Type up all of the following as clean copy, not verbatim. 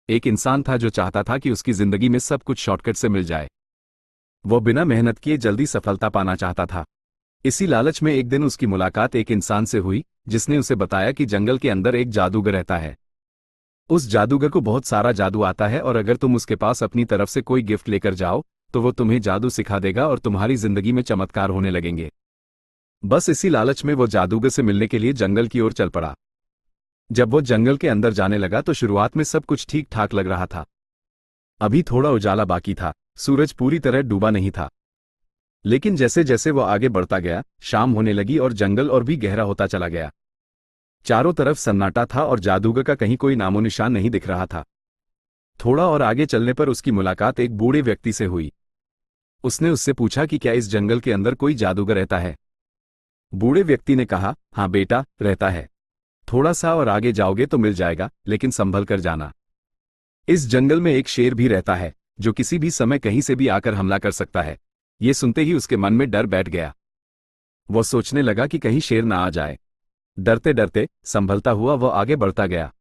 एक इंसान था जो चाहता था कि उसकी जिंदगी में सब कुछ शॉर्टकट से मिल जाए। वो बिना मेहनत किए जल्दी सफलता पाना चाहता था। इसी लालच में एक दिन उसकी मुलाकात एक इंसान से हुई जिसने उसे बताया कि जंगल के अंदर एक जादूगर रहता है। उस जादूगर को बहुत सारा जादू आता है और अगर तुम उसके पास अपनी तरफ से कोई गिफ्ट लेकर जाओ तो वो तुम्हें जादू सिखा देगा और तुम्हारी जिंदगी में चमत्कार होने लगेंगे। बस इसी लालच में वो जादूगर से मिलने के लिए जंगल की ओर चल पड़ा। जब वो जंगल के अंदर जाने लगा तो शुरुआत में सब कुछ ठीक ठाक लग रहा था। अभी थोड़ा उजाला बाकी था, सूरज पूरी तरह डूबा नहीं था। लेकिन जैसे जैसे वो आगे बढ़ता गया, शाम होने लगी और जंगल और भी गहरा होता चला गया। चारों तरफ सन्नाटा था और जादूगर का कहीं कोई नामोनिशान नहीं दिख रहा था। थोड़ा और आगे चलने पर उसकी मुलाकात एक बूढ़े व्यक्ति से हुई। उसने उससे पूछा कि क्या इस जंगल के अंदर कोई जादूगर रहता है। बूढ़े व्यक्ति ने कहा, हाँ बेटा, रहता है। थोड़ा सा और आगे जाओगे तो मिल जाएगा, लेकिन संभल कर जाना। इस जंगल में एक शेर भी रहता है जो किसी भी समय कहीं से भी आकर हमला कर सकता है। ये सुनते ही उसके मन में डर बैठ गया। वो सोचने लगा कि कहीं शेर ना आ जाए। डरते डरते संभलता हुआ वो आगे बढ़ता गया।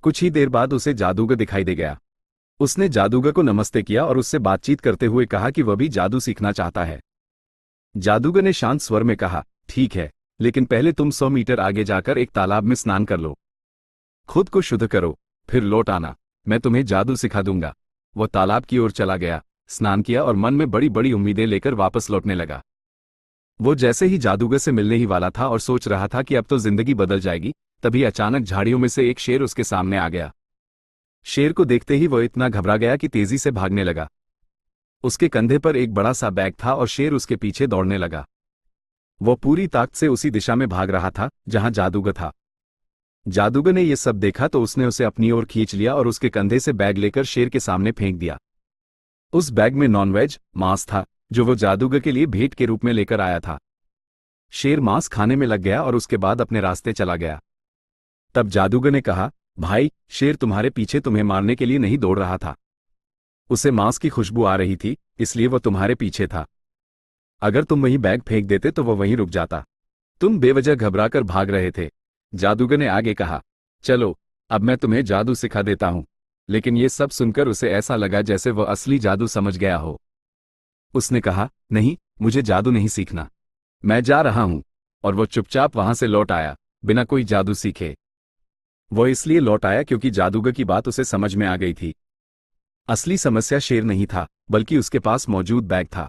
कुछ ही देर बाद उसे जादूगर दिखाई दे गया। उसने जादूगर को नमस्ते किया और उससे बातचीत करते हुए कहा कि वह भी जादू सीखना चाहता है। जादूगर ने शांत स्वर में कहा, ठीक है, लेकिन पहले तुम 100 मीटर आगे जाकर एक तालाब में स्नान कर लो। खुद को शुद्ध करो, फिर लौट आना, मैं तुम्हें जादू सिखा दूंगा। वह तालाब की ओर चला गया, स्नान किया और मन में बड़ी बड़ी उम्मीदें लेकर वापस लौटने लगा। वो जैसे ही जादूगर से मिलने ही वाला था और सोच रहा था कि अब तो जिंदगी बदल जाएगी, तभी अचानक झाड़ियों में से एक शेर उसके सामने आ गया। शेर को देखते ही वो इतना घबरा गया कि तेजी से भागने लगा। उसके कंधे पर एक बड़ा सा बैग था और शेर उसके पीछे दौड़ने लगा। वो पूरी ताकत से उसी दिशा में भाग रहा था जहां जादूगर था। जादूगर ने यह सब देखा तो उसने उसे अपनी ओर खींच लिया और उसके कंधे से बैग लेकर शेर के सामने फेंक दिया। उस बैग में नॉनवेज मांस था जो वो जादूगर के लिए भेंट के रूप में लेकर आया था। शेर मांस खाने में लग गया और उसके बाद अपने रास्ते चला गया। तब जादूगर ने कहा, भाई, शेर तुम्हारे पीछे तुम्हें मारने के लिए नहीं दौड़ रहा था। उसे मांस की खुशबू आ रही थी, इसलिए वो तुम्हारे पीछे था। अगर तुम वहीं बैग फेंक देते तो वो वहीं रुक जाता। तुम बेवजह घबराकर भाग रहे थे। जादूगर ने आगे कहा, चलो, अब मैं तुम्हें जादू सिखा देता हूं। लेकिन ये सब सुनकर उसे ऐसा लगा जैसे वह असली जादू समझ गया हो। उसने कहा, नहीं, मुझे जादू नहीं सीखना, मैं जा रहा हूं। और वो चुपचाप वहां से लौट आया, बिना कोई जादू सीखे। वो इसलिए लौट आया क्योंकि जादूगर की बात उसे समझ में आ गई थी। असली समस्या शेर नहीं था, बल्कि उसके पास मौजूद बैग था।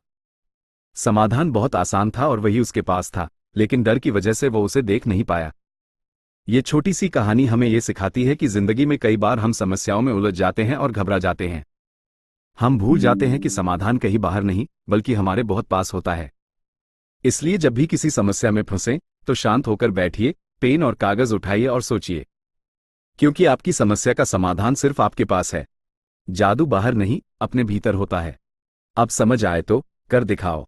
समाधान बहुत आसान था और वही उसके पास था, लेकिन डर की वजह से वो उसे देख नहीं पाया। ये छोटी सी कहानी हमें ये सिखाती है कि जिंदगी में कई बार हम समस्याओं में उलझ जाते हैं और घबरा जाते हैं। हम भूल जाते हैं कि समाधान कहीं बाहर नहीं, बल्कि हमारे बहुत पास होता है। इसलिए जब भी किसी समस्या में फंसे तो शांत होकर बैठिए, पेन और कागज उठाइए और सोचिए, क्योंकि आपकी समस्या का समाधान सिर्फ आपके पास है। जादू बाहर नहीं, अपने भीतर होता है। अब समझ आए तो कर दिखाओ।